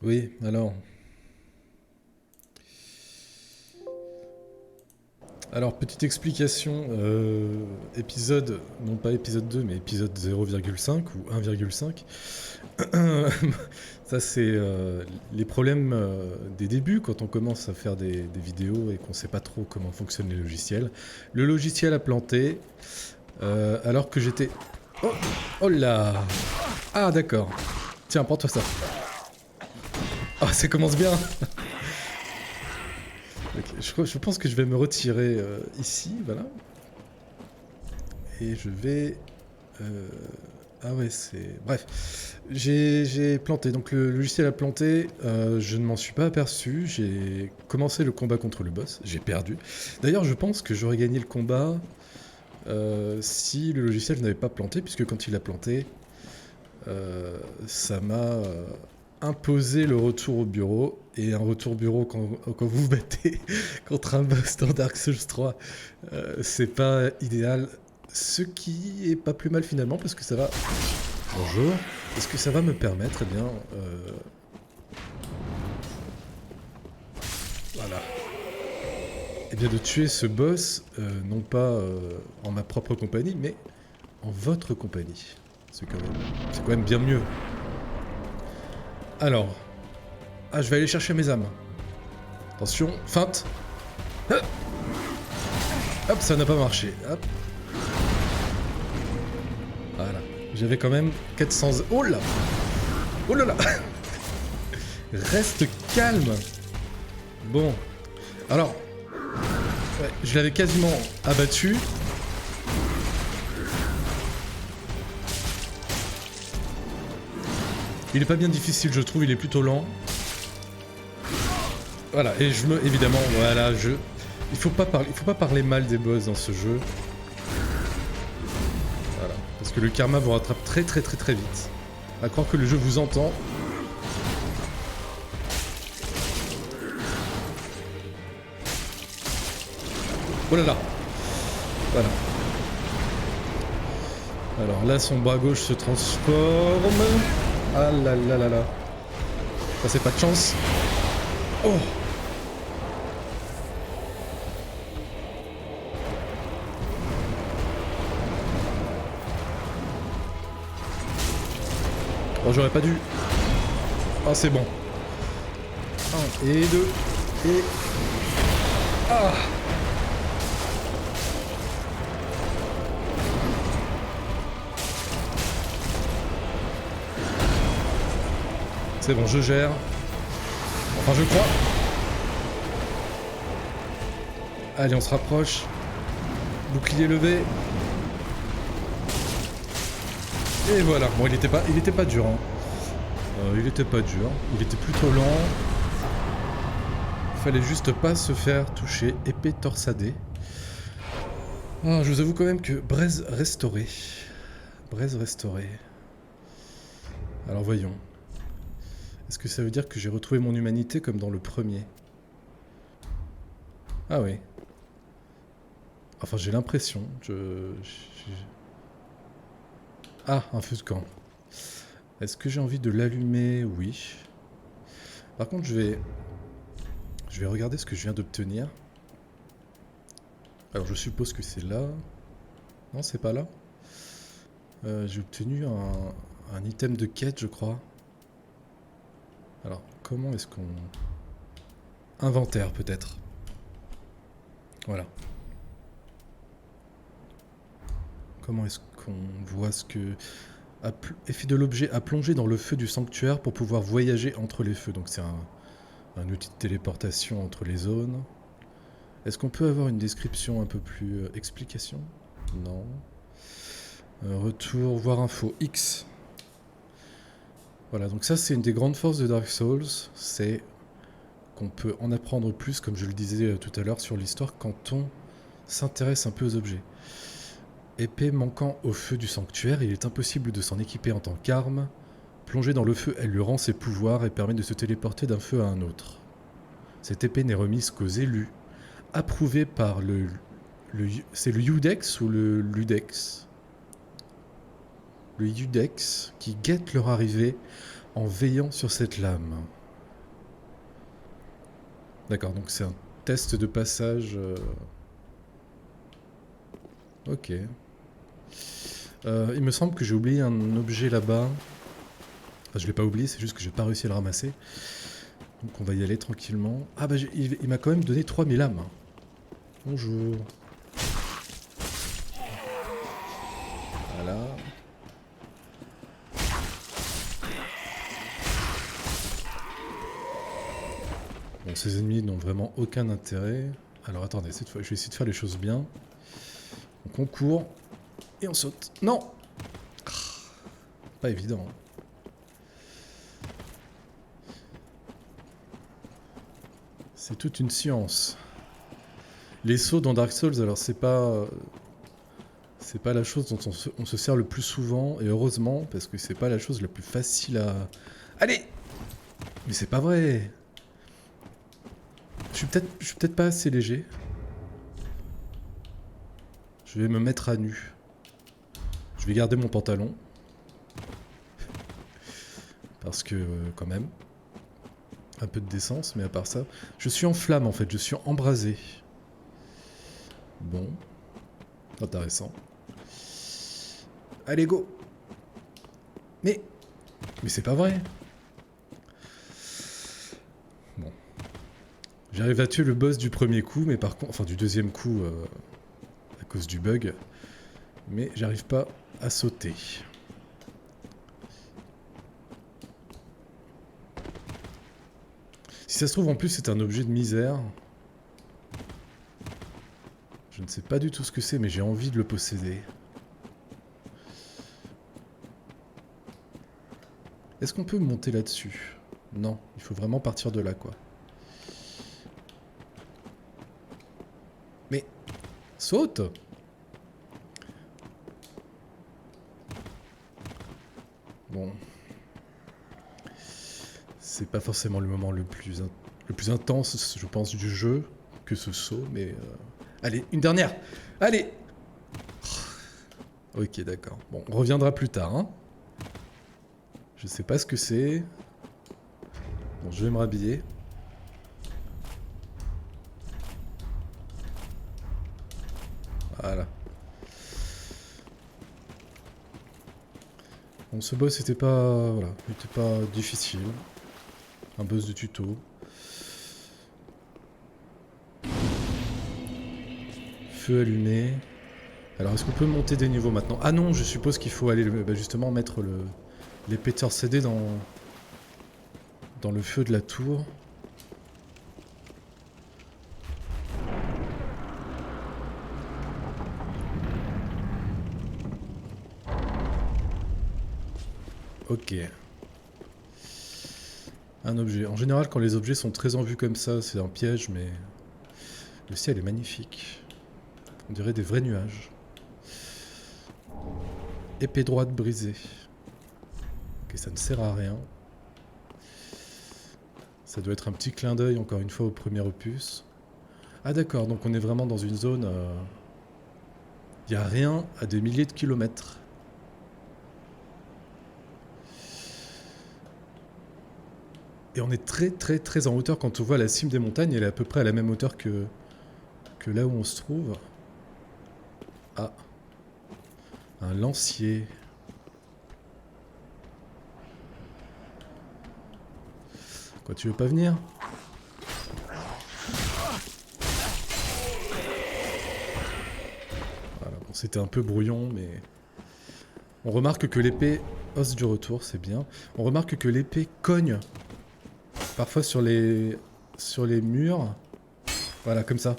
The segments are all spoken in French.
Oui, alors. Alors, petite explication. Épisode, non pas épisode 2, mais épisode 0,5 ou 1,5. Ça, c'est les problèmes des débuts quand on commence à faire des vidéos et qu'on sait pas trop comment fonctionnent les logiciels. Le logiciel a planté alors que j'étais. Oh, oh là. Ah, d'accord. Tiens, prends-toi ça. Ah, ça commence bien. Ok, je pense que je vais me retirer ici, voilà. Et je vais... euh, Ah ouais, c'est... Bref, j'ai planté. Donc le logiciel a planté, je ne m'en suis pas aperçu. J'ai commencé le combat contre le boss, j'ai perdu. D'ailleurs, je pense que j'aurais gagné le combat si le logiciel n'avait pas planté, puisque quand il a planté, ça m'a imposé le retour au bureau. Et un retour au bureau quand vous vous battez contre un boss dans Dark Souls 3, c'est pas idéal. Ce qui est pas plus mal finalement, parce que ça va... Bonjour. Est-ce que ça va me permettre, eh bien... Voilà. Eh bien de tuer ce boss, non pas en ma propre compagnie, mais en votre compagnie. C'est quand même bien mieux. Alors... Ah, je vais aller chercher mes âmes. Attention, feinte. Hop, hop, ça n'a pas marché. Hop. Voilà. J'avais quand même 400... Oh là. Oh là là. Reste calme. Bon. Alors... Ouais, je l'avais quasiment abattu. Il est pas bien difficile, je trouve. Il est plutôt lent. Voilà. Et je me... Évidemment, voilà, je... Il faut pas parler mal des boss dans ce jeu. Voilà. Parce que le karma vous rattrape très très très très vite. À croire que le jeu vous entend. Oh là là. Voilà. Alors là, son bras gauche se transforme. Ah là là là là. Ça, c'est pas de chance. Oh. Oh, j'aurais pas dû. Ah, c'est bon. 1 et 2 et... Ah. C'est bon, je gère. Enfin, je crois. Allez, on se rapproche. Bouclier levé. Et voilà. Bon, il était pas dur. Hein. Il était pas dur. Il était plutôt lent. Fallait juste pas se faire toucher. Épée torsadée. Ah, je vous avoue quand même que braise restaurée. Braise restaurée. Alors voyons. Est-ce que ça veut dire que j'ai retrouvé mon humanité comme dans le premier? Ah oui. Enfin, j'ai l'impression. Ah, un feu de camp. Est-ce que j'ai envie de l'allumer? Oui. Par contre, je vais regarder ce que je viens d'obtenir. Alors, je suppose que c'est là. Non, c'est pas là. J'ai obtenu un item de quête, je crois. Alors, comment est-ce qu'on... Inventaire, peut-être. Voilà. Comment est-ce qu'on voit ce que... Effet de l'objet à plonger dans le feu du sanctuaire pour pouvoir voyager entre les feux. Donc c'est un outil de téléportation entre les zones. Est-ce qu'on peut avoir une description un peu plus... explication? Non. Retour, voir info. X. Voilà, donc ça c'est une des grandes forces de Dark Souls. C'est qu'on peut en apprendre plus, comme je le disais tout à l'heure, sur l'histoire quand on s'intéresse un peu aux objets. Épée manquant au feu du sanctuaire, il est impossible de s'en équiper en tant qu'arme. Plongée dans le feu, elle lui rend ses pouvoirs et permet de se téléporter d'un feu à un autre. Cette épée n'est remise qu'aux élus, approuvée par c'est le Udex ou le Ludex? Le Udex qui guette leur arrivée en veillant sur cette lame. D'accord, donc c'est un test de passage. Ok. Il me semble que j'ai oublié un objet là-bas. Enfin, je l'ai pas oublié, c'est juste que j'ai pas réussi à le ramasser. Donc on va y aller tranquillement. Ah bah il m'a quand même donné 3000 âmes. Bonjour. Voilà. Bon, ces ennemis n'ont vraiment aucun intérêt. Alors attendez, cette fois je vais essayer de faire les choses bien. Donc on court et on saute. Non! Pas évident. C'est toute une science. Les sauts dans Dark Souls, alors c'est pas la chose dont on se sert le plus souvent, et heureusement, parce que c'est pas la chose la plus facile à... Allez! Mais c'est pas vrai! Je suis peut-être pas assez léger. Je vais me mettre à nu. Je vais garder mon pantalon. Parce que, quand même, un peu de décence, mais à part ça... Je suis en flamme, en fait, je suis embrasé. Bon. Intéressant. Allez, go! Mais c'est pas vrai! Bon. J'arrive à tuer le boss du premier coup, mais par contre... Enfin, du deuxième coup, à cause du bug. Mais j'arrive pas à sauter. Si ça se trouve, en plus, c'est un objet de misère. Je ne sais pas du tout ce que c'est, mais j'ai envie de le posséder. Est-ce qu'on peut monter là-dessus? Non, il faut vraiment partir de là, quoi. Mais... saute! Bon... C'est pas forcément le moment le plus intense, je pense, du jeu, que ce saut, mais... Allez, une dernière! Allez! Ok, d'accord. Bon, on reviendra plus tard, hein. Je sais pas ce que c'est. Bon, je vais me rhabiller. Voilà. Bon, ce boss était pas... voilà, était pas difficile. Un boss de tuto. Feu allumé. Alors, est-ce qu'on peut monter des niveaux maintenant? Ah non, je suppose qu'il faut aller justement mettre l'épaisseur CD dans le feu de la tour. Ok. Un objet. En général, quand les objets sont très en vue comme ça, c'est un piège, mais... Le ciel est magnifique. On dirait des vrais nuages. Épée droite brisée. Ok, ça ne sert à rien. Ça doit être un petit clin d'œil, encore une fois, au premier opus. Ah d'accord, donc on est vraiment dans une zone... Il n'y a rien à des milliers de kilomètres. Et on est très très très en hauteur. Quand on voit la cime des montagnes, elle est à peu près à la même hauteur que là où on se trouve. Ah. Un lancier. Quoi, tu veux pas venir? Voilà, bon, c'était un peu brouillon, mais... On remarque que l'épée... Os du retour, c'est bien. On remarque que l'épée cogne. Parfois sur les murs. Voilà, comme ça.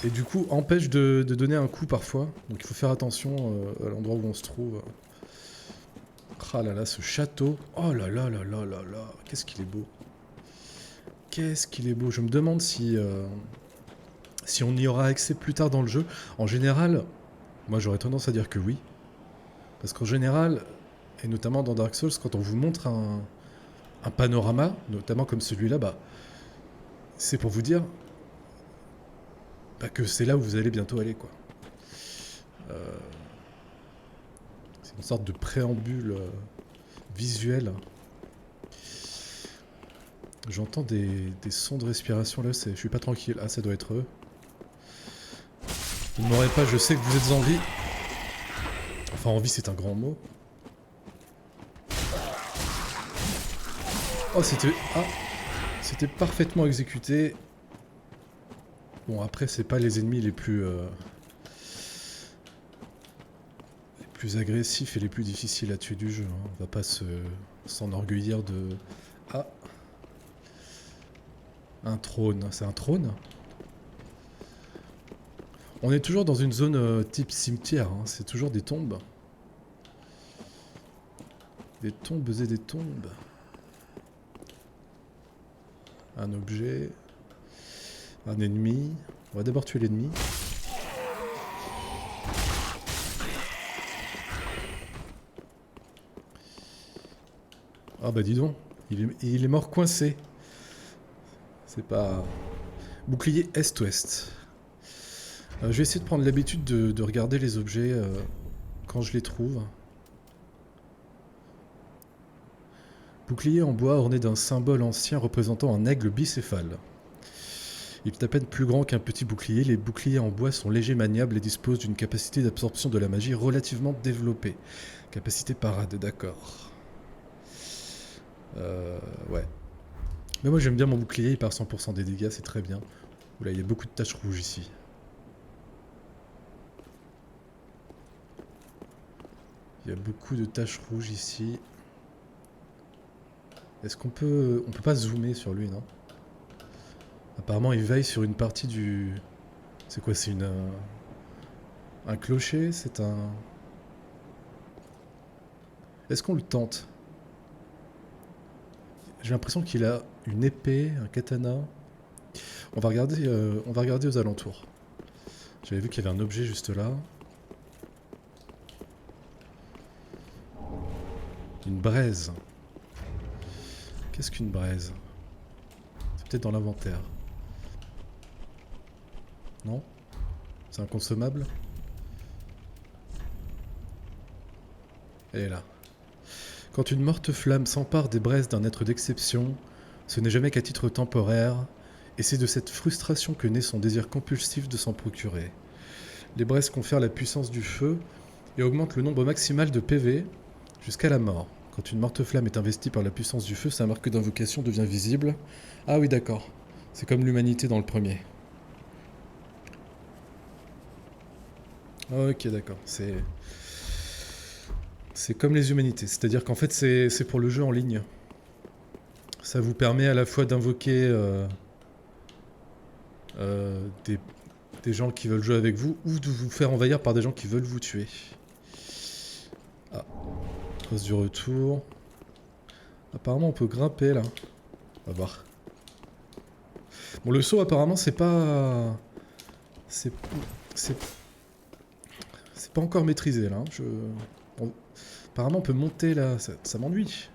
Et du coup, empêche de donner un coup parfois. Donc il faut faire attention à l'endroit où on se trouve. Ah là là, ce château. Oh là là là là là là. Qu'est-ce qu'il est beau. Qu'est-ce qu'il est beau. Je me demande si on y aura accès plus tard dans le jeu. En général, moi j'aurais tendance à dire que oui. Parce qu'en général, et notamment dans Dark Souls, quand on vous montre un panorama, notamment comme celui-là, bah, c'est pour vous dire que c'est là où vous allez bientôt aller, quoi. C'est une sorte de préambule visuel. J'entends des sons de respiration là, je suis pas tranquille. Ah, ça doit être eux. Vous ne m'aurez pas, je sais que vous êtes en vie. Enfin, en vie, c'est un grand mot. Oh, c'était... Ah, c'était parfaitement exécuté. Bon, après, c'est pas les ennemis les plus agressifs et les plus difficiles à tuer du jeu. Hein. On va pas s'enorgueillir de... Ah, un trône. C'est un trône? On est toujours dans une zone type cimetière. Hein. C'est toujours des tombes. Des tombes et des tombes. Un objet. Un ennemi. On va d'abord tuer l'ennemi. Ah bah dis donc, il est mort coincé. C'est pas... Bouclier est-ouest. Je vais essayer de prendre l'habitude de regarder les objets quand je les trouve. Bouclier en bois orné d'un symbole ancien représentant un aigle bicéphale. Il est à peine plus grand qu'un petit bouclier. Les boucliers en bois sont légers, maniables et disposent d'une capacité d'absorption de la magie relativement développée. Capacité parade, d'accord. Ouais. Mais moi j'aime bien mon bouclier, il part 100% des dégâts, c'est très bien. Oula, il y a beaucoup de taches rouges ici. Il y a beaucoup de taches rouges ici. Est-ce qu'on peut... On peut pas zoomer sur lui, non? Apparemment il veille sur une partie du... C'est quoi, c'est une... Un clocher? C'est un... Est-ce qu'on le tente? J'ai l'impression qu'il a une épée, un katana. On va regarder aux alentours. J'avais vu qu'il y avait un objet juste là. Une braise. Qu'est-ce qu'une braise? C'est peut-être dans l'inventaire. Non? C'est un consommable? Elle est là. Quand une morte flamme s'empare des braises d'un être d'exception, ce n'est jamais qu'à titre temporaire, et c'est de cette frustration que naît son désir compulsif de s'en procurer. Les braises confèrent la puissance du feu et augmentent le nombre maximal de PV jusqu'à la mort. Quand une morte flamme est investie par la puissance du feu, sa marque d'invocation devient visible. Ah oui, d'accord. C'est comme l'humanité dans le premier. Ok, d'accord. C'est comme les humanités. C'est-à-dire qu'en fait, c'est pour le jeu en ligne. Ça vous permet à la fois d'invoquer des gens qui veulent jouer avec vous ou de vous faire envahir par des gens qui veulent vous tuer. Ah, trace du retour. Apparemment, on peut grimper là. On va voir. Bon, le saut, apparemment, c'est pas... C'est pas encore maîtrisé là. Apparemment, on peut monter là. Ça m'ennuie.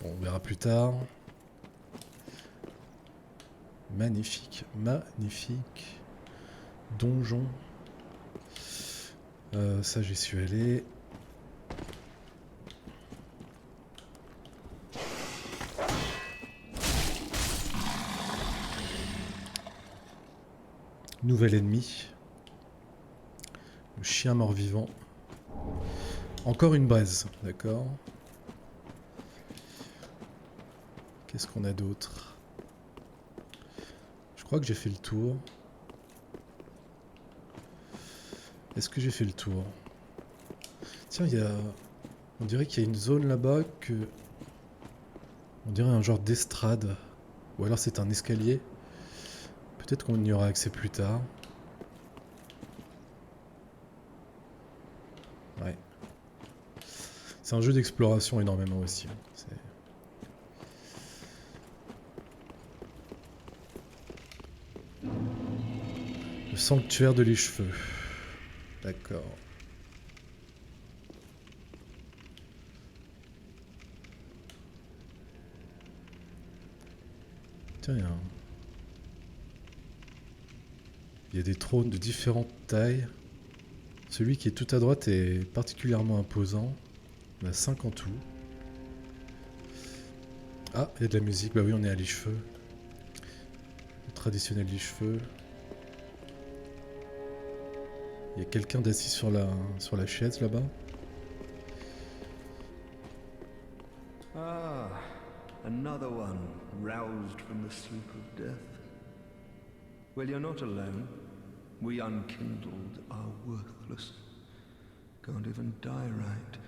Bon, on verra plus tard. Magnifique. Magnifique. Donjon. Ça, j'y suis allé. Nouvel ennemi. Le chien mort-vivant. Encore une braise, d'accord. Qu'est-ce qu'on a d'autre? Je crois que j'ai fait le tour. Est-ce que j'ai fait le tour? Tiens, il y a... On dirait qu'il y a une zone là-bas que... On dirait un genre d'estrade. Ou alors c'est un escalier. Peut-être qu'on y aura accès plus tard. Ouais. C'est un jeu d'exploration énormément aussi. Le sanctuaire de l'écheveu. D'accord. Tiens, il y a des trônes de différentes tailles. Celui qui est tout à droite est particulièrement imposant. On a 5 en tout. Ah, il y a de la musique. Bah oui, on est à l'Ichefeu. Le traditionnel l'Ichefeu. Il y a quelqu'un d'assis sur la chaise là-bas. Ah, another one roused from the sleep of death. Well, you're not alone. We unkindled are worthless. Can't even die right.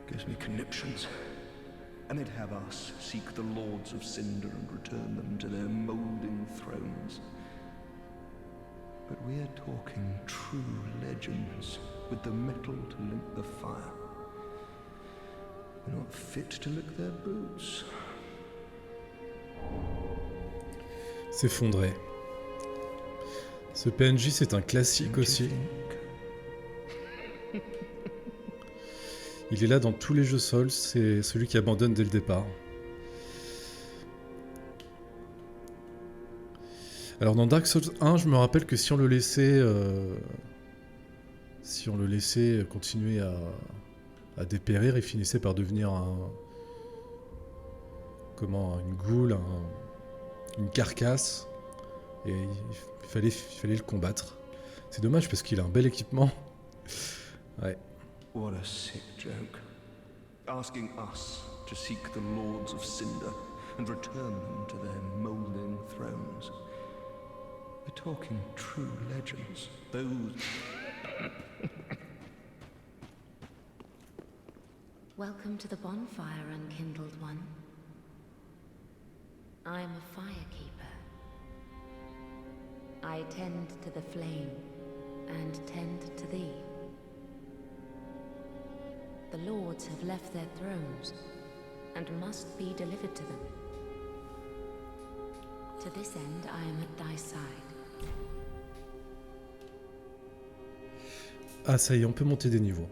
Gives me conniptions. And they'd have us seek the Lords of Cinder and return them to their moulding thrones. But we're talking true legends with the metal to link the fire. We're not fit to lick their boots. S'effondrer. Ce PNJ, c'est un classique aussi. Il est là dans tous les jeux Souls, c'est celui qui abandonne dès le départ. Alors dans Dark Souls 1, je me rappelle que si on le laissait continuer à dépérir, il finissait par devenir une goule, une carcasse, et il fallait le combattre. C'est dommage parce qu'il a un bel équipement. Ouais. What a sick joke. Asking us to seek the Lords of Cinder and return them to their moulding thrones. We're talking true legends. Those... Welcome to the bonfire, unkindled one. I am a firekeeper. I tend to the flame and tend to thee. The lords have left their thrones and must be delivered to them. To this end, I am at thy side. Ah, ça y est, on peut monter des niveaux.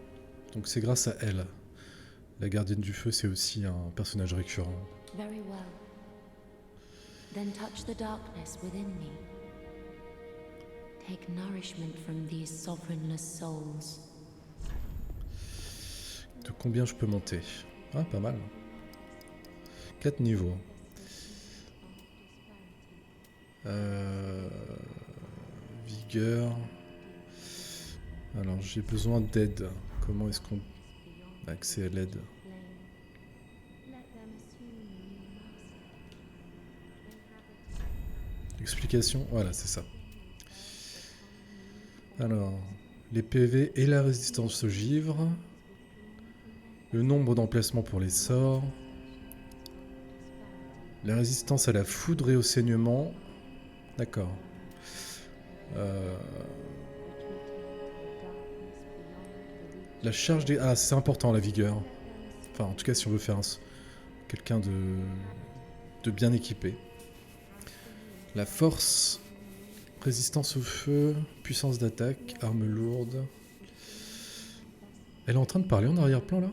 Donc c'est grâce à elle. La gardienne du feu, c'est aussi un personnage récurrent. Very well. Then touch the darkness within me. Take nourishment from these sovereignless souls. De combien je peux monter? Ah, pas mal. 4 niveaux. Vigueur. Alors, j'ai besoin d'aide. Comment est-ce qu'on a accès à l'aide? Explication, voilà, c'est ça. Alors, les PV et la résistance au givre. Le nombre d'emplacements pour les sorts. La résistance à la foudre et au saignement. D'accord. La charge des... Ah, c'est important, la vigueur. Enfin, en tout cas, si on veut faire quelqu'un de bien équipé. La force, résistance au feu, puissance d'attaque, arme lourde. Elle est en train de parler en arrière-plan, là?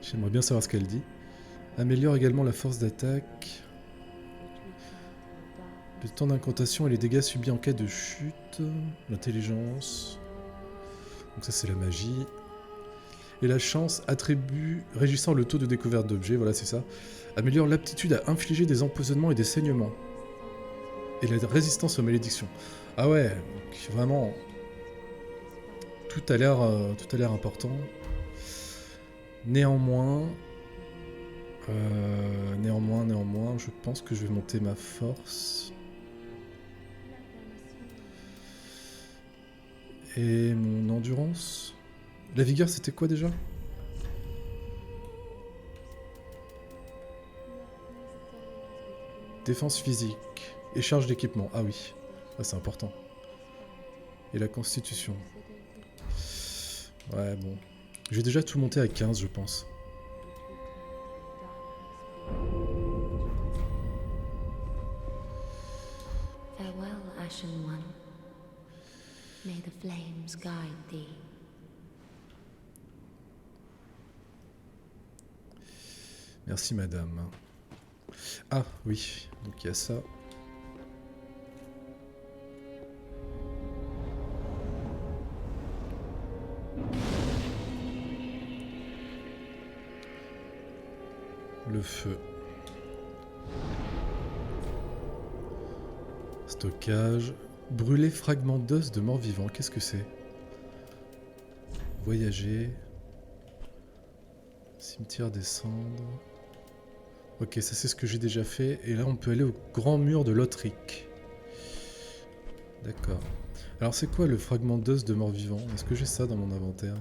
J'aimerais bien savoir ce qu'elle dit. Améliore également la force d'attaque. Le temps d'incantation et les dégâts subis en cas de chute. L'intelligence. Donc ça, c'est la magie. Et la chance, attribut régissant le taux de découverte d'objets, voilà, c'est ça. Améliore l'aptitude à infliger des empoisonnements et des saignements. Et la résistance aux malédictions. Ah ouais, donc vraiment... Tout a l'air important. Néanmoins, je pense que je vais monter ma force. Et mon endurance. La vigueur, c'était quoi déjà? Défense physique et charge d'équipement. Ah oui, ah, c'est important. Et la constitution. Ouais, bon. Je vais déjà tout monter à 15, je pense. Farewell, Ashen One. May the flames guide thee. Merci, madame. Ah, oui. Donc, il y a ça. Le feu. Stockage. Brûler fragments d'os de morts vivants. Qu'est-ce que c'est? Voyager. Cimetière des cendres. Ok, ça c'est ce que j'ai déjà fait. Et là on peut aller au grand mur de Lothric. D'accord. Alors c'est quoi le fragment d'os de mort vivant? Est-ce que j'ai ça dans mon inventaire?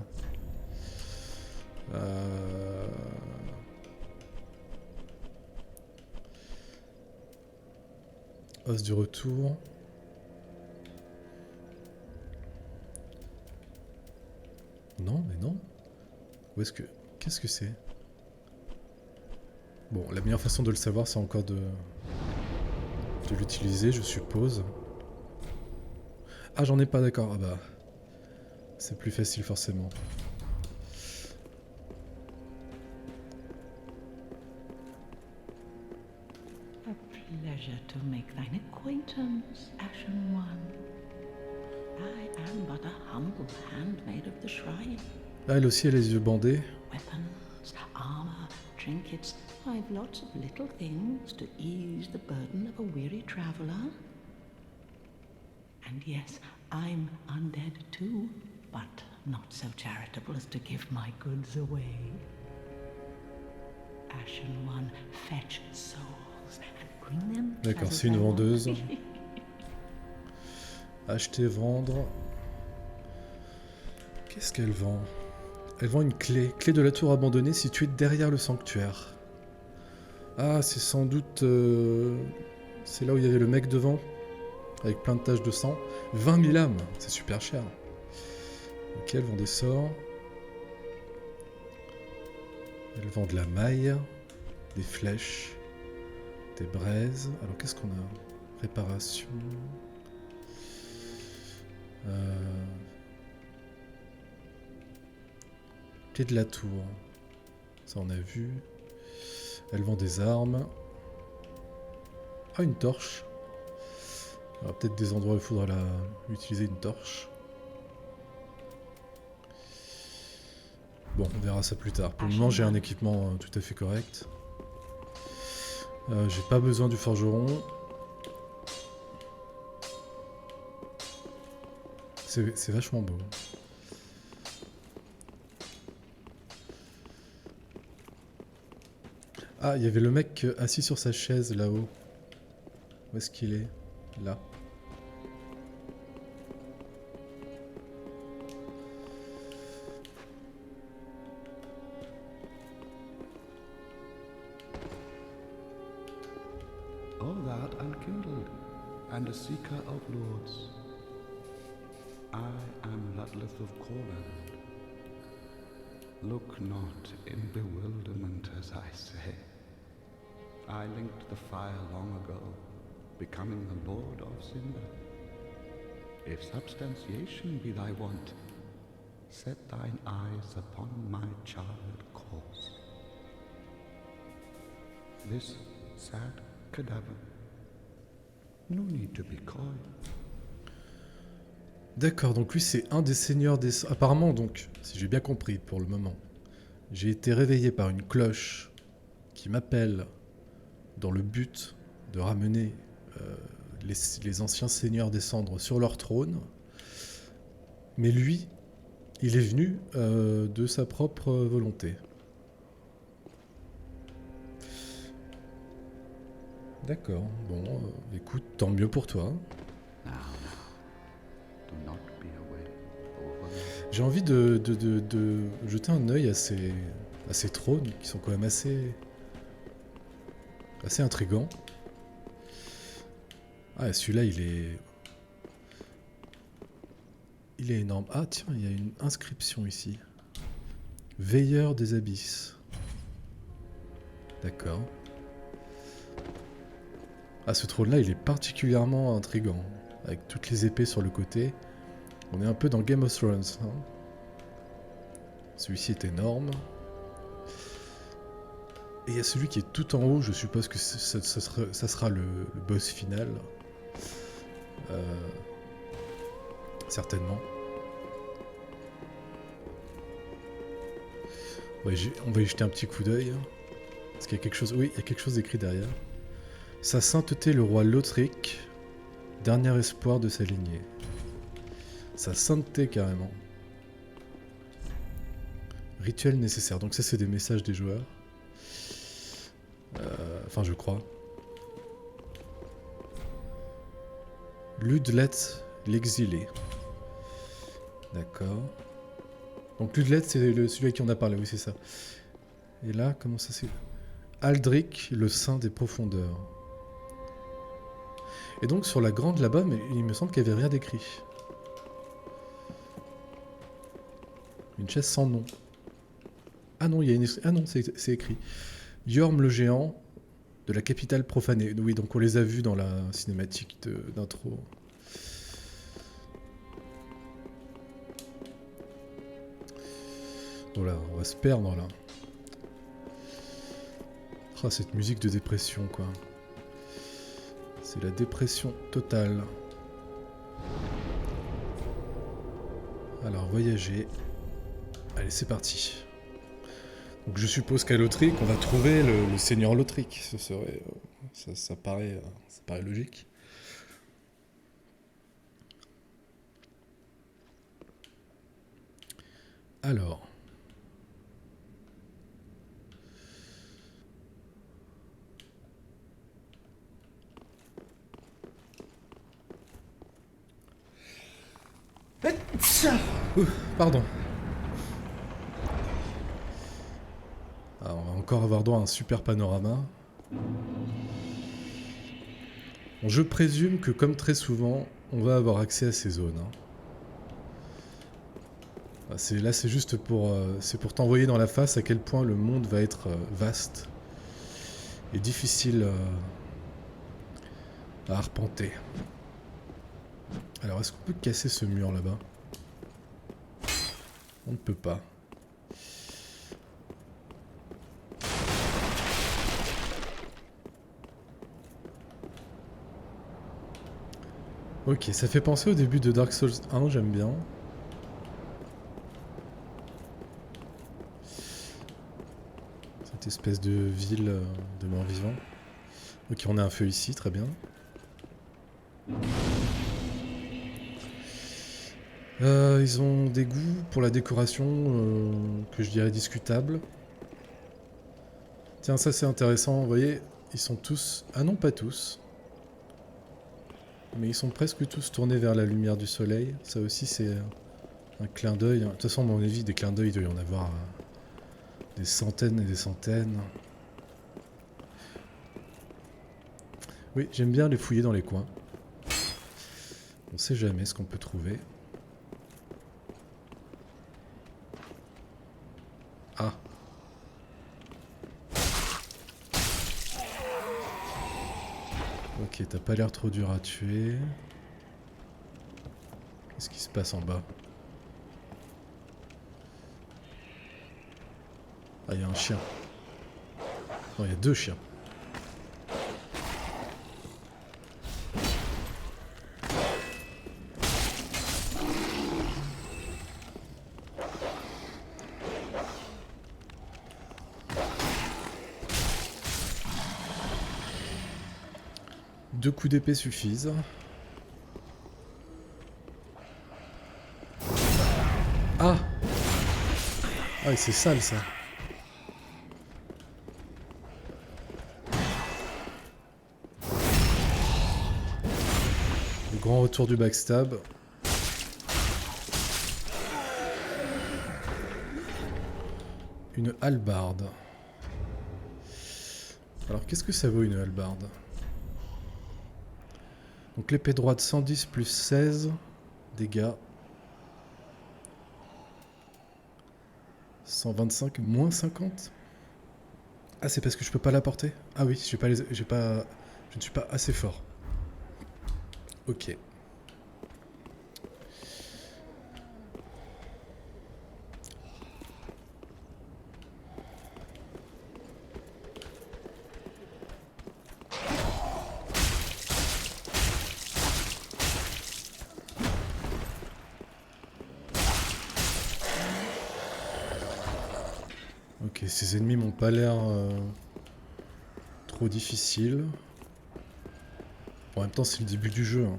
Os du retour. Non, mais non. Où est-ce que... Qu'est-ce que c'est? Bon, la meilleure façon de le savoir, c'est encore de l'utiliser, je suppose. Ah, j'en ai pas, d'accord. Ah bah... C'est plus facile, forcément. A pleasure to make thine acquaintance, Ashen One. I am but a humble handmaid of the shrine. Ah, elle aussi a les yeux bandés. Weapons, armor, trinkets. I've lots of little things to ease the burden of a weary traveler. And yes, I'm undead too, but not so charitable as to give my goods away. Ashen One, fetch souls and bring them. D'accord, as c'est une I want. vendeuse. Acheter, vendre. Qu'est-ce qu'elle vend? Elle vend une clé. Clé de la tour abandonnée située derrière le sanctuaire. Ah, c'est sans doute... c'est là où il y avait le mec devant. Avec plein de taches de sang. 20 000 âmes. C'est super cher. Ok, elle vend des sorts. Elle vend de la maille. Des flèches. Des braises. Alors, qu'est-ce qu'on a? Réparation. Clé de la tour. Ça, on a vu. Elle vend des armes. Ah, une torche. Il y aura peut-être des endroits où il faudra utiliser une torche. Bon, on verra ça plus tard. Pour le moment, j'ai un équipement tout à fait correct. J'ai pas besoin du forgeron. C'est vachement beau. Ah, il y avait le mec assis sur sa chaise là-haut. Où est-ce qu'il est? Là. All that unkindled, and a seeker of lords. I am Ludleth of Corland. Look not in bewilderment as I say. I linked the fire long ago, becoming the Lord of Cinder. If substantiation be thy want, set thine eyes upon my charred corpse. This sad cadaver. No need to be coy. D'accord, donc lui c'est un des seigneurs des... Apparemment donc, si j'ai bien compris pour le moment, j'ai été réveillé par une cloche qui m'appelle dans le but de ramener les anciens seigneurs des cendres sur leur trône. Mais lui, il est venu de sa propre volonté. D'accord, bon, écoute, tant mieux pour toi. J'ai envie de jeter un œil à ces trônes qui sont quand même assez intrigants. Ah, celui-là, il est énorme. Ah, tiens, il y a une inscription ici. Veilleur des abysses. D'accord. Ah, ce trône-là, il est particulièrement intrigant. Avec toutes les épées sur le côté. On est un peu dans Game of Thrones. Hein. Celui-ci est énorme. Et il y a celui qui est tout en haut. Je suppose que ça sera le boss final. Certainement. Ouais, on va y jeter un petit coup d'œil. Est-ce qu'il y a quelque chose? Oui, il y a quelque chose écrit derrière. Sa sainteté, le roi Lothric, dernier espoir de sa lignée. Sa sainteté, carrément. Rituel nécessaire. Donc ça, c'est des messages des joueurs. Enfin, je crois. Ludlet, l'exilé. D'accord. Donc Ludlet, c'est celui à qui on a parlé, oui, c'est ça. Et là, comment ça c'est? Aldric, le saint des profondeurs. Et donc sur la grande là-bas, mais il me semble qu'il n'y avait rien d'écrit. Une chaise sans nom. Ah non, il y a une... Ah non, c'est écrit. Yorm le géant de la capitale profanée. Oui, donc on les a vus dans la cinématique d'intro. Voilà, on va se perdre là. Ah, cette musique de dépression, quoi. C'est la dépression totale. Alors, voyager. Allez, c'est parti. Donc, je suppose qu'à Lothric, on va trouver le seigneur Lothric. Ce serait, ça paraît logique. Alors. Pardon. Alors, on va encore avoir droit à un super panorama. Bon, je présume que, comme très souvent, on va avoir accès à ces zones. Là, c'est juste pour t'envoyer dans la face à quel point le monde va être vaste et difficile à arpenter. Alors, est-ce qu'on peut casser ce mur là-bas? On ne peut pas. Ok, ça fait penser au début de Dark Souls 1, j'aime bien. Cette espèce de ville de morts-vivants. Ok, on a un feu ici, très bien. Ils ont des goûts pour la décoration que je dirais discutables. Tiens, ça c'est intéressant, vous voyez, ils sont tous... Ah non, pas tous. Mais ils sont presque tous tournés vers la lumière du soleil. Ça aussi c'est un clin d'œil. De toute façon, à mon avis, des clins d'œil, il doit y en avoir des centaines et des centaines. Oui, j'aime bien les fouiller dans les coins. On sait jamais ce qu'on peut trouver. Ah. Ok, t'as pas l'air trop dur à tuer. Qu'est-ce qui se passe en bas? Ah, il y a un chien. Non, il y a deux chiens. Deux coups d'épée suffisent. Ah! Ah, c'est sale ça. Le grand retour du backstab. Une hallebarde. Alors qu'est-ce que ça vaut une hallebarde? Donc l'épée droite 110 plus 16 dégâts. 125 moins 50. Ah, c'est parce que je peux pas la porter? Ah oui, je ne suis pas assez fort. Ok. Ok, ces ennemis m'ont pas l'air trop difficile. En même temps, c'est le début du jeu. Hein.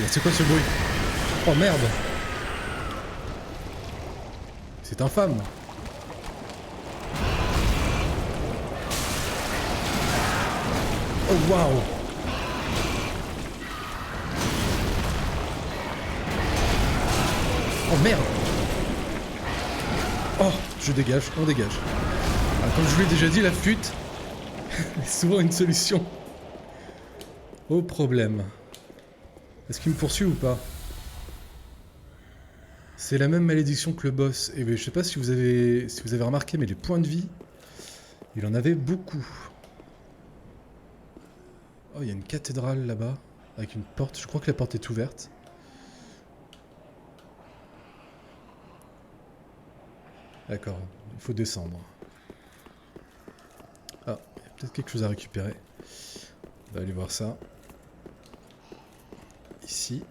C'est quoi ce bruit? Oh merde! C'est infâme! Oh waouh! Oh merde! Oh, je dégage, on dégage. Alors, comme je vous l'ai déjà dit, la fuite est souvent une solution au problème. Est-ce qu'il me poursuit ou pas? C'est la même malédiction que le boss. Et je sais pas si vous avez remarqué, mais les points de vie, il en avait beaucoup. Oh, il y a une cathédrale là-bas, avec une porte. Je crois que la porte est ouverte. D'accord, il faut descendre. Ah, il y a peut-être quelque chose à récupérer. On va aller voir ça. Ici.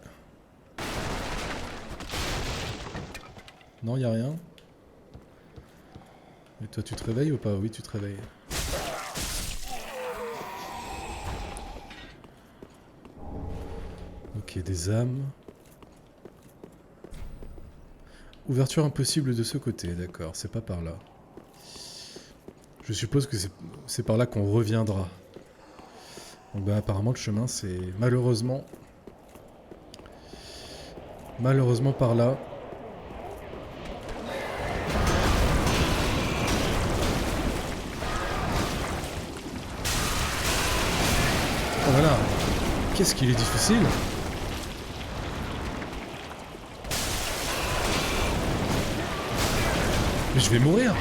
Non, il n'y a rien. Et toi, tu te réveilles ou pas? Oui, tu te réveilles. Ok, des âmes. Ouverture impossible de ce côté, d'accord, c'est pas par là. Je suppose que c'est par là qu'on reviendra. Donc bah apparemment le chemin c'est malheureusement par là. Oh voilà, qu'est-ce qu'il est difficile. Mais je vais mourir.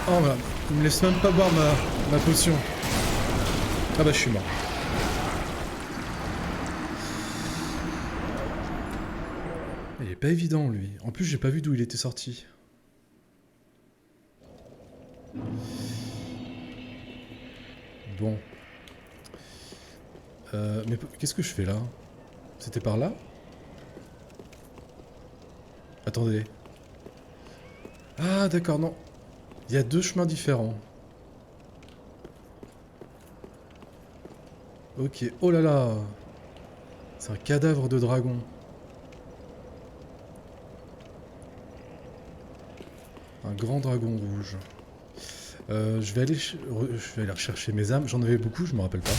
Oh voilà, il me laisse même pas boire ma potion. Ah bah je suis mort. Il est pas évident lui. En plus j'ai pas vu d'où il était sorti. Bon. Mais qu'est-ce que je fais là? C'était par là? Attendez. Ah d'accord, non. Il y a deux chemins différents. Ok, oh là là. C'est un cadavre de dragon. Un grand dragon rouge. Je vais aller rechercher mes âmes. J'en avais beaucoup, je me rappelle pas.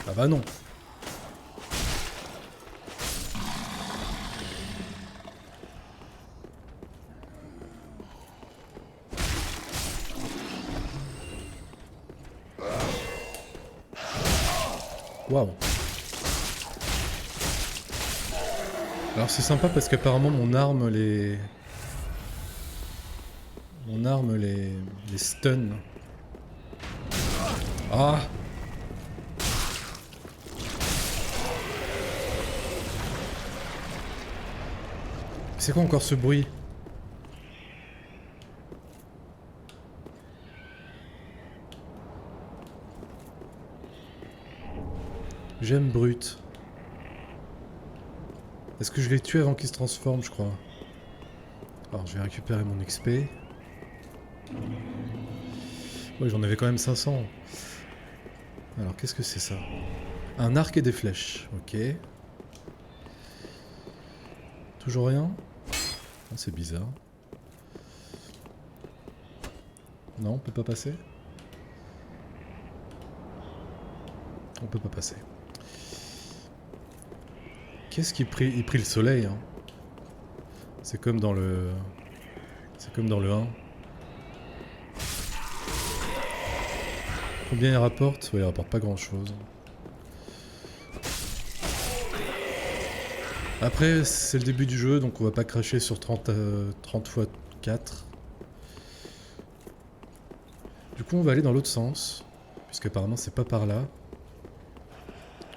Ah bah non. Waouh. Alors c'est sympa parce qu'apparemment mon arme les stun. Ah. C'est quoi encore ce bruit? J'aime brut. Est-ce que je l'ai tué avant qu'il se transforme, je crois? Alors je vais récupérer mon XP. Ouais, j'en avais quand même 500. Alors qu'est-ce que c'est ça? Un arc et des flèches, ok. Toujours rien? Oh, c'est bizarre. Non, on peut pas passer? On peut pas passer. Qu'est-ce qu'il prit? Il prit le soleil, hein. C'est comme dans le... C'est comme dans le 1. Combien il rapporte? Ouais, il rapporte pas grand-chose. Après, c'est le début du jeu, donc on va pas cracher sur 30 x 4. Du coup, on va aller dans l'autre sens, puisque apparemment c'est pas par là.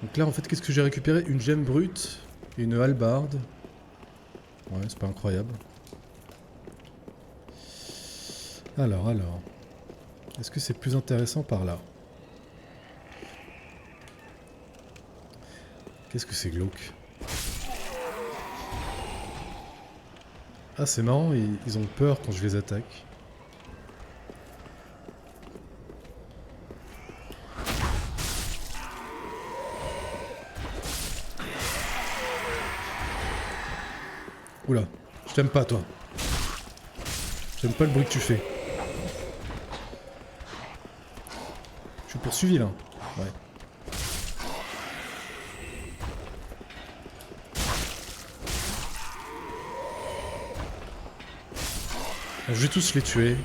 Donc là, en fait, qu'est-ce que j'ai récupéré? Une gemme brute et une hallebarde. Ouais, c'est pas incroyable. Alors. Est-ce que c'est plus intéressant par là? Qu'est-ce que c'est glauque? Ah, c'est marrant, ils ont peur quand je les attaque. Oula, je t'aime pas, toi. J'aime pas le bruit que tu fais. Je suis poursuivi, là. Ouais. Alors, je vais tous les tuer.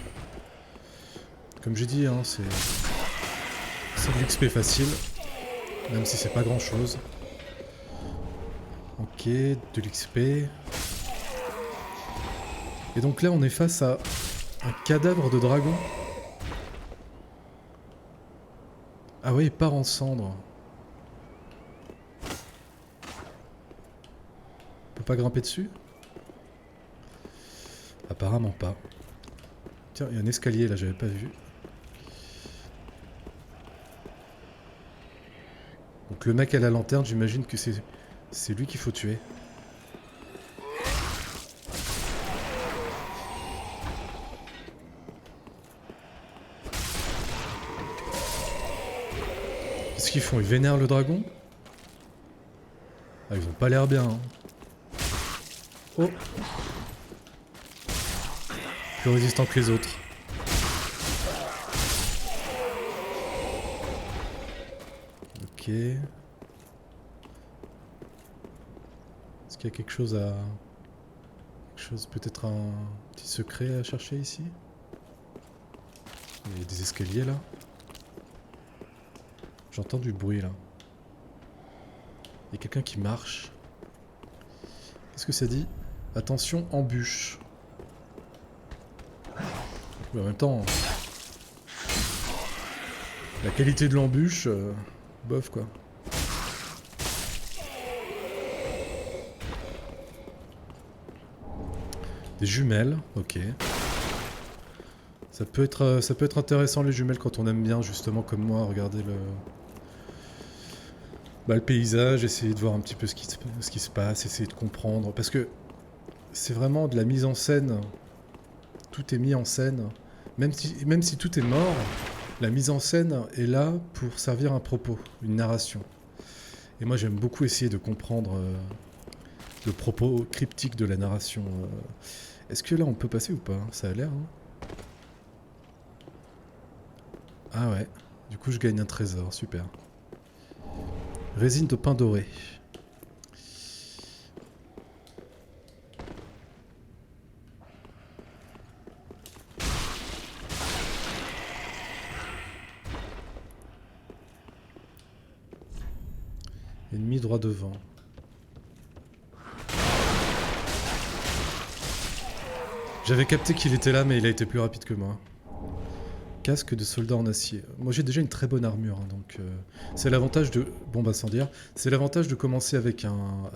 Comme j'ai dit, hein, c'est de l'XP facile. Même si c'est pas grand chose. Ok, de l'XP. Et donc là, on est face à un cadavre de dragon. Ah ouais, il part en cendres. On peut pas grimper dessus? Apparemment pas. Tiens, il y a un escalier là, j'avais pas vu. Donc le mec à la lanterne, j'imagine que c'est lui qu'il faut tuer. Qu'est-ce qu'ils font? Ils vénèrent le dragon? Ah, ils ont pas l'air bien. Hein. Oh! Plus résistant que les autres. Ok. Est-ce qu'il y a quelque chose à... peut-être un petit secret à chercher ici? Il y a des escaliers là. J'entends du bruit là. Il y a quelqu'un qui marche. Qu'est-ce que ça dit? Attention, embûche. Mais en même temps, la qualité de l'embûche, bof quoi. Des jumelles, ok. Ça peut être intéressant les jumelles quand on aime bien justement comme moi regarder le paysage, essayer de voir un petit peu ce qui se passe, essayer de comprendre. Parce que c'est vraiment de la mise en scène. Tout est mis en scène. Même si tout est mort, la mise en scène est là pour servir un propos, une narration. Et moi j'aime beaucoup essayer de comprendre le propos cryptique de la narration. Est-ce que là on peut passer ou pas? Ça a l'air. Hein. Ah ouais, du coup je gagne un trésor, super. Résine de pain doré. Ennemi droit devant. J'avais capté qu'il était là, mais il a été plus rapide que moi. Casque de soldat en acier. Moi j'ai déjà une très bonne armure, hein, donc c'est l'avantage de... Bon bah sans dire, c'est l'avantage de commencer avec un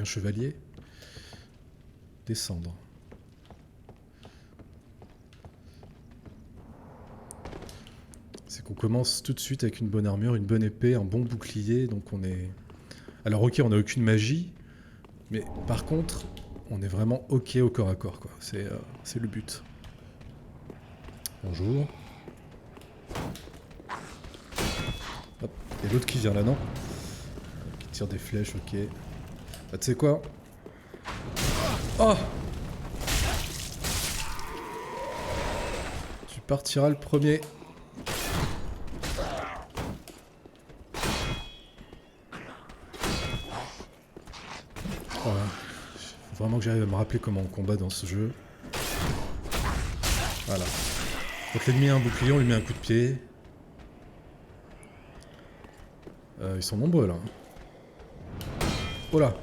chevalier. Descendre. C'est qu'on commence tout de suite avec une bonne armure, une bonne épée, un bon bouclier, donc on est... Alors ok, on n'a aucune magie, mais par contre, on est vraiment ok au corps à corps, quoi. C'est le but. Bonjour. Hop, et l'autre qui vient là, non? Qui tire des flèches, ok. Bah tu sais quoi? Oh! Tu partiras le premier. Voilà. Faut vraiment que j'arrive à me rappeler comment on combat dans ce jeu. Voilà. Quand l'ennemi a un bouclier, on lui met un coup de pied. Ils sont nombreux là. Oh là.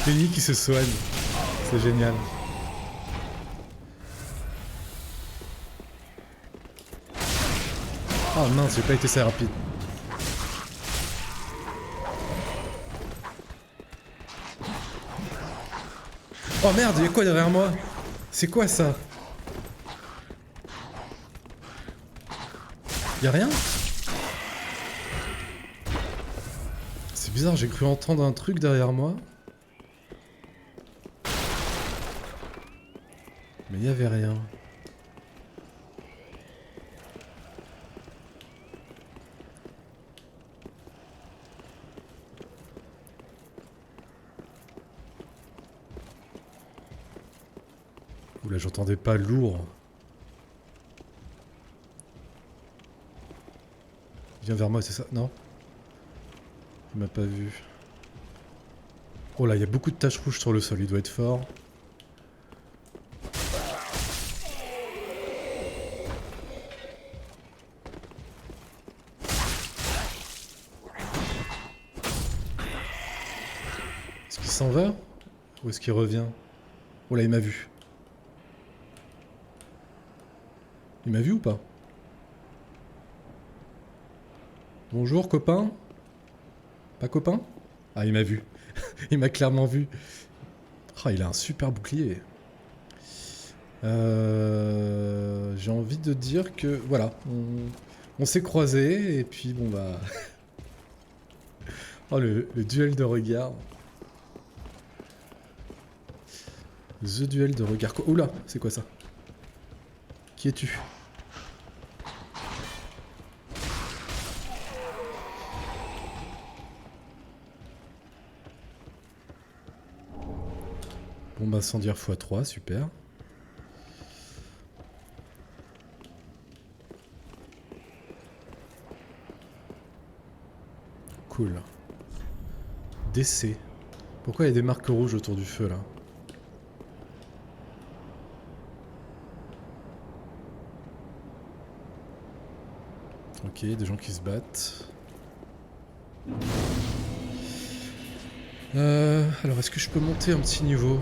L'ennemi qui se soigne. C'est génial. Oh mince, j'ai pas été assez rapide. Oh merde, il y a quoi derrière moi? C'est quoi ça? Y'a rien? C'est bizarre, j'ai cru entendre un truc derrière moi. Mais il y avait rien. Oula, j'entendais pas lourd. Il vient vers moi, c'est ça? Non? Il m'a pas vu. Oh là, il y a beaucoup de taches rouges sur le sol, il doit être fort. Est-ce qu'il s'en va? Ou est-ce qu'il revient? Oh là, il m'a vu. Il m'a vu ou pas? Bonjour, copain? Pas copain? Ah, il m'a vu. Il m'a clairement vu. Oh, il a un super bouclier. J'ai envie de dire que... Voilà. On s'est croisés et puis bon bah... Oh, le duel de regard. The duel de regard. Oula, c'est quoi ça? Qui es-tu? Bombe incendiaire x3, super. Cool. DC. Pourquoi il y a des marques rouges autour du feu là? Ok, des gens qui se battent. Alors, est-ce que je peux monter un petit niveau?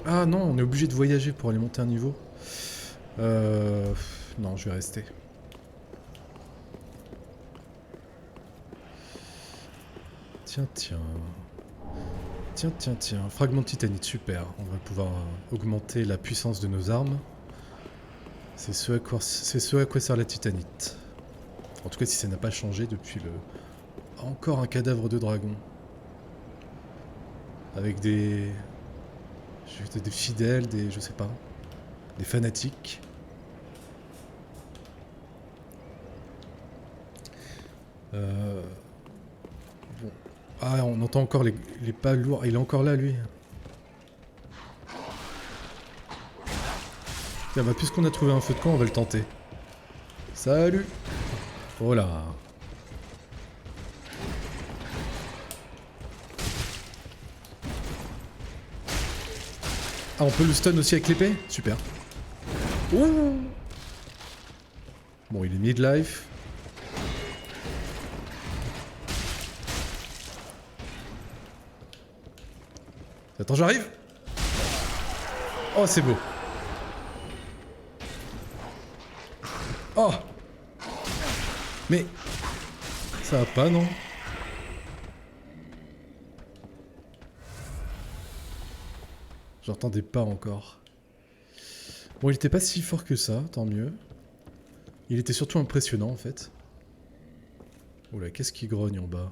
Ah non, on est obligé de voyager pour aller monter un niveau. Non, je vais rester. Tiens, tiens. Tiens, tiens, tiens. Fragment de titanite, super. On va pouvoir augmenter la puissance de nos armes. C'est ce à quoi sert la titanite. En tout cas, si ça n'a pas changé depuis le... Encore un cadavre de dragon. Avec des fidèles, des... je sais pas. Des fanatiques. Bon. Ah, on entend encore les pas lourds. Il est encore là, lui. Tiens, bah, puisqu'on a trouvé un feu de camp, on va le tenter. Salut! Oh là! Ah, on peut le stun aussi avec l'épée? Super. Ouh! Bon, il est mid-life. Attends, j'arrive! Oh, c'est beau. Oh! Mais... ça va pas, non? J'entendais pas encore. Bon, il était pas si fort que ça, tant mieux. Il était surtout impressionnant, en fait. Oula, qu'est-ce qui grogne en bas?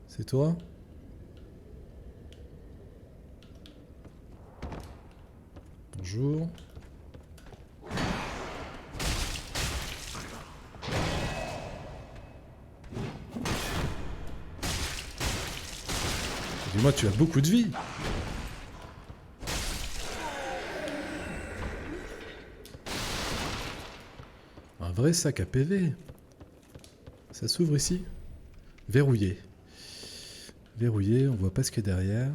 C'est toi? Bonjour. Dis-moi, tu as beaucoup de vie. Un vrai sac à PV. Ça s'ouvre ici? Verrouillé. Verrouillé, on voit pas ce qu'il y a derrière.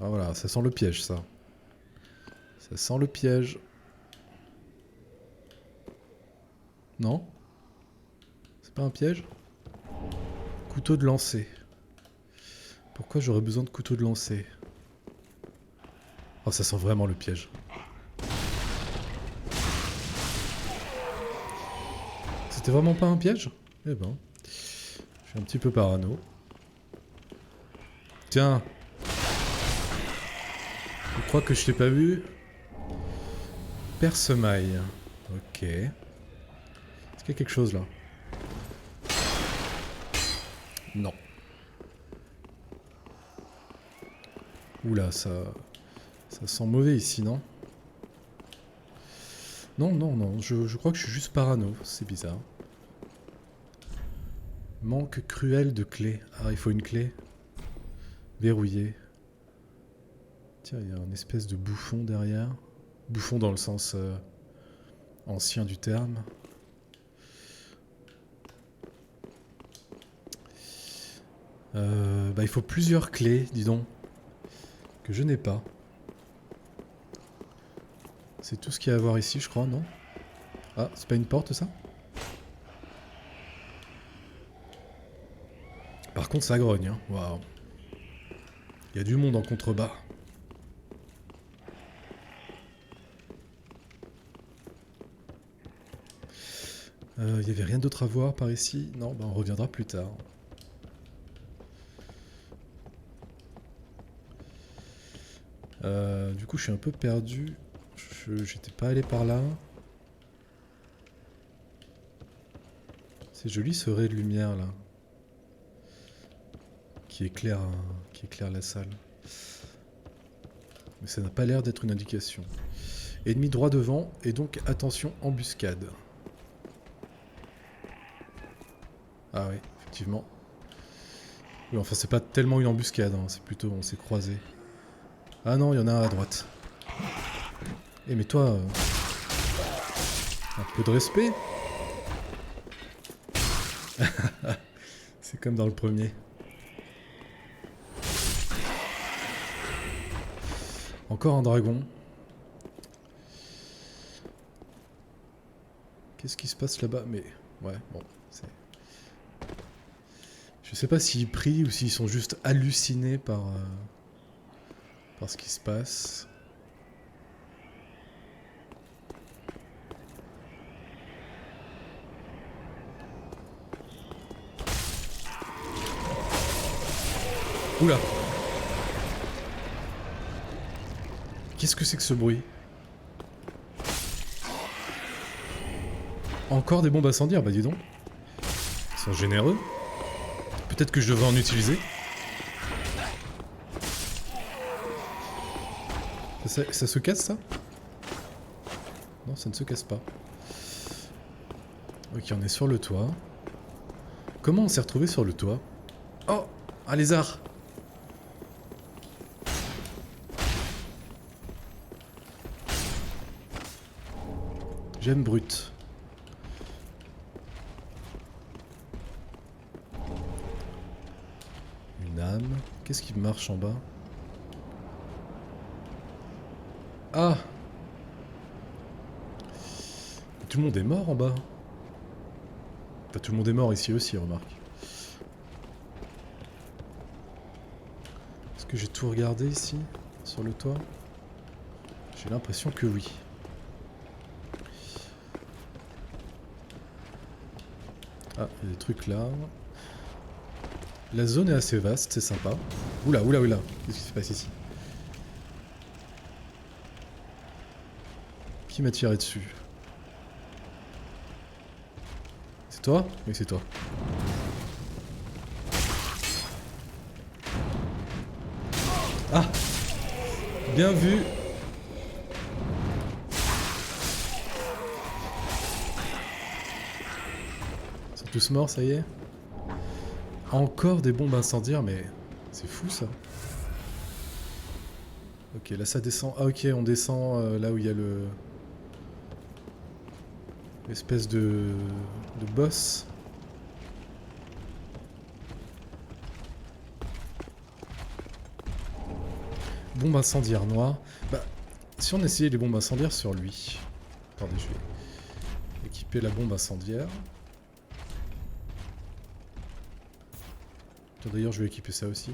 Ah voilà, ça sent le piège, ça. Ça sent le piège. Non? C'est pas un piège? Couteau de lancer. Pourquoi j'aurais besoin de couteau de lancer? Oh, ça sent vraiment le piège. C'était vraiment pas un piège? Eh ben, je suis un petit peu parano. Tiens. Je crois que je t'ai pas vu. Perce-maille. Ok. Est-ce qu'il y a quelque chose là? Non. Oula, ça sent mauvais ici, non? Non, non, non, je crois que je suis juste parano, c'est bizarre. Manque cruel de clés. Ah, il faut une clé. Verrouillée. Tiens, il y a une espèce de bouffon derrière. Bouffon dans le sens ancien du terme. Bah, il faut plusieurs clés, dis donc. Que je n'ai pas. C'est tout ce qu'il y a à voir ici, je crois, non? Ah, c'est pas une porte, ça? Par contre, ça grogne, hein. Waouh. Il y a du monde en contrebas. Il y avait rien d'autre à voir par ici? Non, bah on reviendra plus tard. Du coup, je suis un peu perdu. J'étais pas allé par là. C'est joli ce ray de lumière là. Qui éclaire la salle. Mais ça n'a pas l'air d'être une indication. Ennemi droit devant, et donc attention, embuscade. Ah oui, effectivement. Oui, enfin c'est pas tellement une embuscade, hein, c'est plutôt on s'est croisés. Ah non, il y en a un à droite. Eh mais toi... un peu de respect. C'est comme dans le premier. Encore un dragon. Qu'est-ce qui se passe là-bas? Mais... ouais, bon, c'est... Je sais pas s'ils prient ou s'ils sont juste hallucinés par ce qui se passe. Oula! Qu'est-ce que c'est que ce bruit? Encore des bombes incendiaires, bah dis donc. Ils sont généreux. Peut-être que je devrais en utiliser. Ça se casse, ça? Non, ça ne se casse pas. Ok, on est sur le toit. Comment on s'est retrouvé sur le toit? Oh! Un lézard! Gemme brute. Une âme. Qu'est-ce qui marche en bas? Ah! Tout le monde est mort en bas. Enfin, tout le monde est mort ici aussi, remarque. Est-ce que j'ai tout regardé ici, sur le toit? J'ai l'impression que oui. Ah, il y a des trucs là. La zone est assez vaste, c'est sympa. Oula, oula, oula. Qu'est-ce qui se passe ici? Qui m'a tiré dessus? C'est toi? Oui, c'est toi. Ah! Bien vu! Ils sont tous morts, ça y est? Encore des bombes incendiaires, mais c'est fou ça. Ok, là ça descend. Ah ok, on descend là où il y a le... l'espèce de boss. Bombe incendiaire noire. Bah, Si on essayait les bombes incendiaires sur lui. Attendez, je vais équiper la bombe incendiaire. D'ailleurs, je vais équiper ça aussi.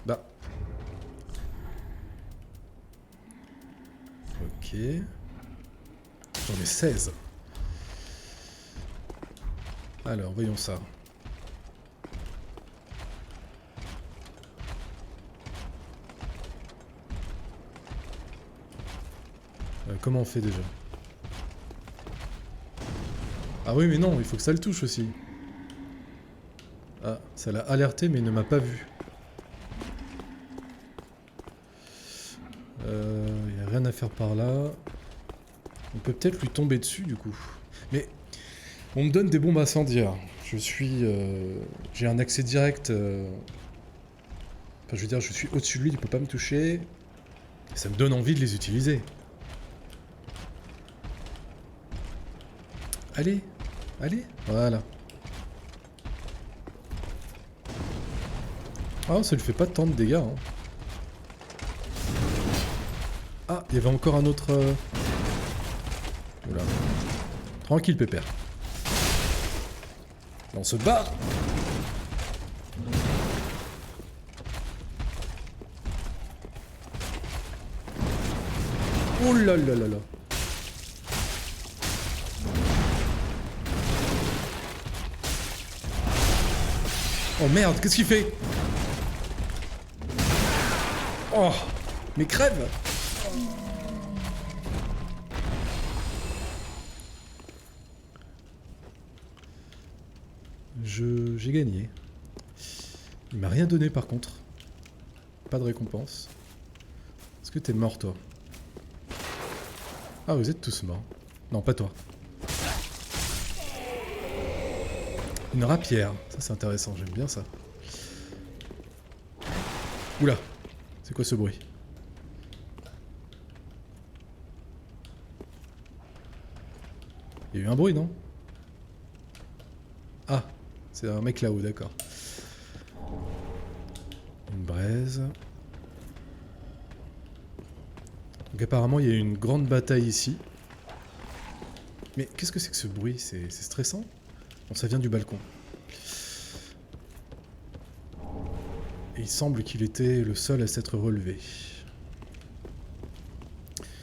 Bah. Ok. J'en ai 16. Alors, voyons ça. Comment on fait déjà? Ah oui, mais non, il faut que ça le touche aussi. Ah, ça l'a alerté, mais il ne m'a pas vu. Il n'y a rien à faire par là. On peut peut-être lui tomber dessus, du coup. Mais on me donne des bombes incendiaires. Je suis... j'ai un accès direct... Enfin, je veux dire, je suis au-dessus de lui, il ne peut pas me toucher. Ça me donne envie de les utiliser. Allez, allez, voilà. Ah, ça lui fait pas tant de dégâts. Hein. Ah, il y avait encore un autre... Oula. Tranquille, pépère. On se bat. Oh là là là là. Oh merde, qu'est-ce qu'il fait? Oh, mais crève! J'ai gagné. Il m'a rien donné par contre. Pas de récompense. Est-ce que t'es mort toi? Ah, vous êtes tous morts. Non, pas toi. Une rapière. Ça c'est intéressant, j'aime bien ça. Oula. C'est quoi ce bruit? Il y a eu un bruit, non? Ah, c'est un mec là-haut, d'accord. Une braise. Donc apparemment, il y a eu une grande bataille ici. Mais qu'est-ce que c'est que ce bruit? C'est stressant? Bon, ça vient du balcon. Et il semble qu'il était le seul à s'être relevé.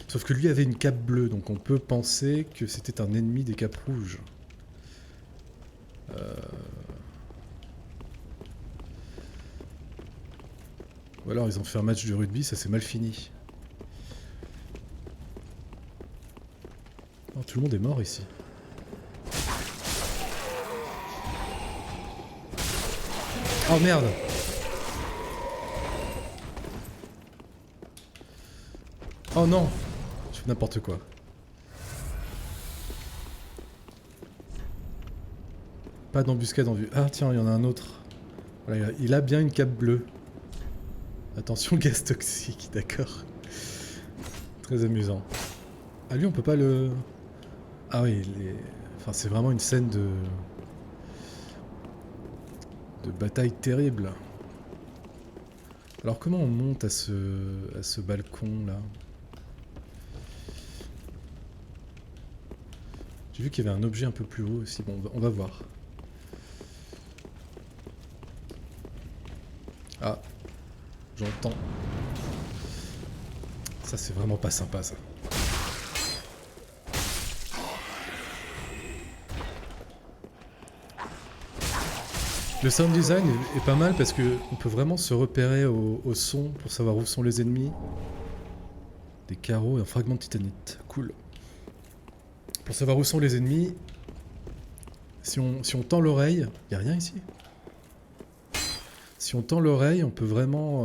Sauf que lui avait une cape bleue, donc on peut penser que c'était un ennemi des capes rouges. Ou alors ils ont fait un match de rugby, ça s'est mal fini. Oh, tout le monde est mort ici. Oh merde! Oh non! Je fais n'importe quoi. Pas d'embuscade en vue. Ah tiens, il y en a un autre. Voilà, il a bien une cape bleue. Attention, gaz toxique, d'accord. Très amusant. Ah lui, on peut pas le... Ah oui, enfin, c'est vraiment une scène de bataille terrible. Alors comment on monte à ce balcon là? J'ai vu qu'il y avait un objet un peu plus haut aussi. Bon, on va voir. Ah, j'entends. Ça, c'est vraiment pas sympa, ça. Le sound design est pas mal parce que on peut vraiment se repérer au son pour savoir où sont les ennemis. Des carreaux et un fragment de titanite. Cool. Pour savoir où sont les ennemis, si on tend l'oreille... Y a rien ici? Si on tend l'oreille, on peut vraiment...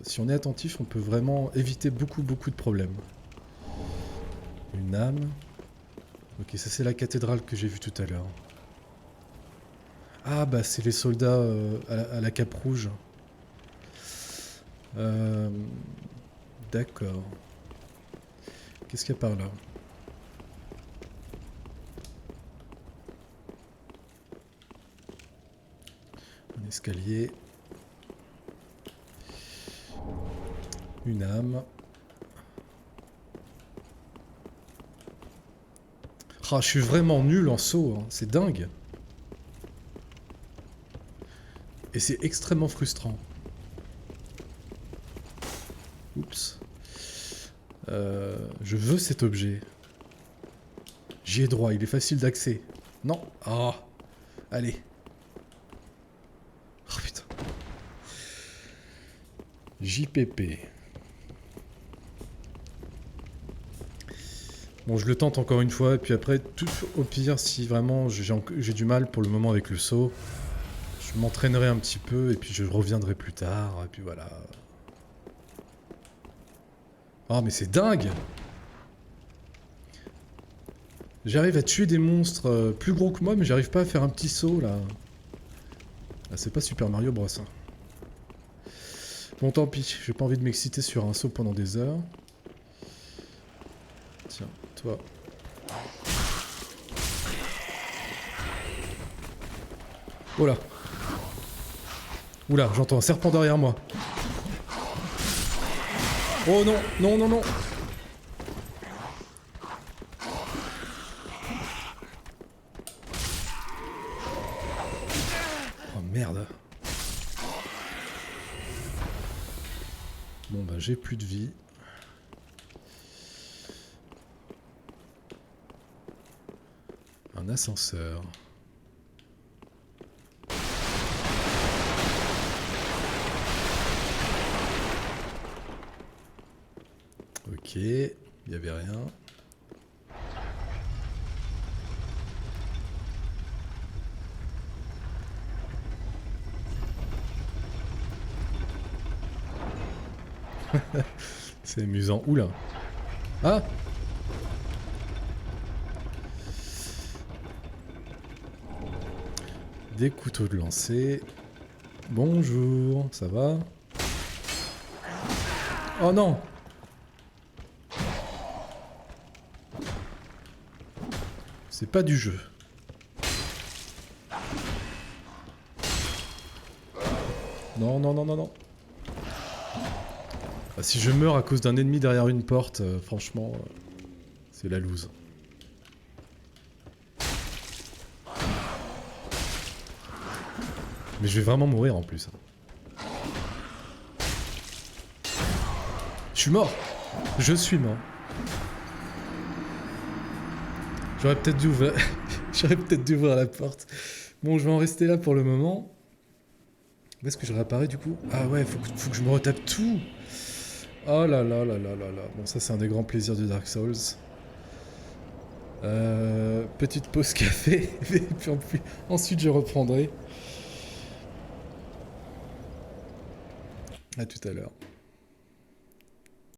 si on est attentif, on peut vraiment éviter beaucoup de problèmes. Une âme. Ok, ça c'est la cathédrale que j'ai vue tout à l'heure. Ah bah c'est les soldats à la cape rouge. D'accord. Qu'est-ce qu'il y a par là? Un escalier. Une âme. Ah, je suis vraiment nul en saut, hein. C'est dingue. Et c'est extrêmement frustrant. Oups. Je veux cet objet. J'y ai droit, il est facile d'accès. Non. Ah. Allez. Oh putain. JPP. Bon, je le tente encore une fois, et puis après, tout au pire, si vraiment j'ai du mal pour le moment avec le saut, je m'entraînerai un petit peu, et puis je reviendrai plus tard, et puis voilà. Oh, mais c'est dingue! J'arrive à tuer des monstres plus gros que moi, mais j'arrive pas à faire un petit saut, là. Ah, c'est pas Super Mario Bros. Hein. Bon, tant pis, j'ai pas envie de m'exciter sur un saut pendant des heures. Tiens, toi. Oh là. Oula, j'entends un serpent derrière moi. Oh non, non, non, non. Oh merde. Bon bah j'ai plus de vie. Un ascenseur. Ok, il n'y avait rien. C'est amusant. Oula. Ah! Des couteaux de lancer. Bonjour, ça va? Oh non! C'est pas du jeu. Non, non, non, non, non. Ah, si je meurs à cause d'un ennemi derrière une porte, franchement, c'est la loose. Mais je vais vraiment mourir en plus. Je suis mort. Je suis mort. J'aurais peut-être dû ouvrir... J'aurais peut-être dû ouvrir la porte. Bon, je vais en rester là pour le moment. Où est-ce que je réapparais du coup? Ah ouais, faut que je me retape tout. Oh là là là là là là. Bon, ça c'est un des grands plaisirs de Dark Souls. Petite pause café. Et puis ensuite je reprendrai. À tout à l'heure.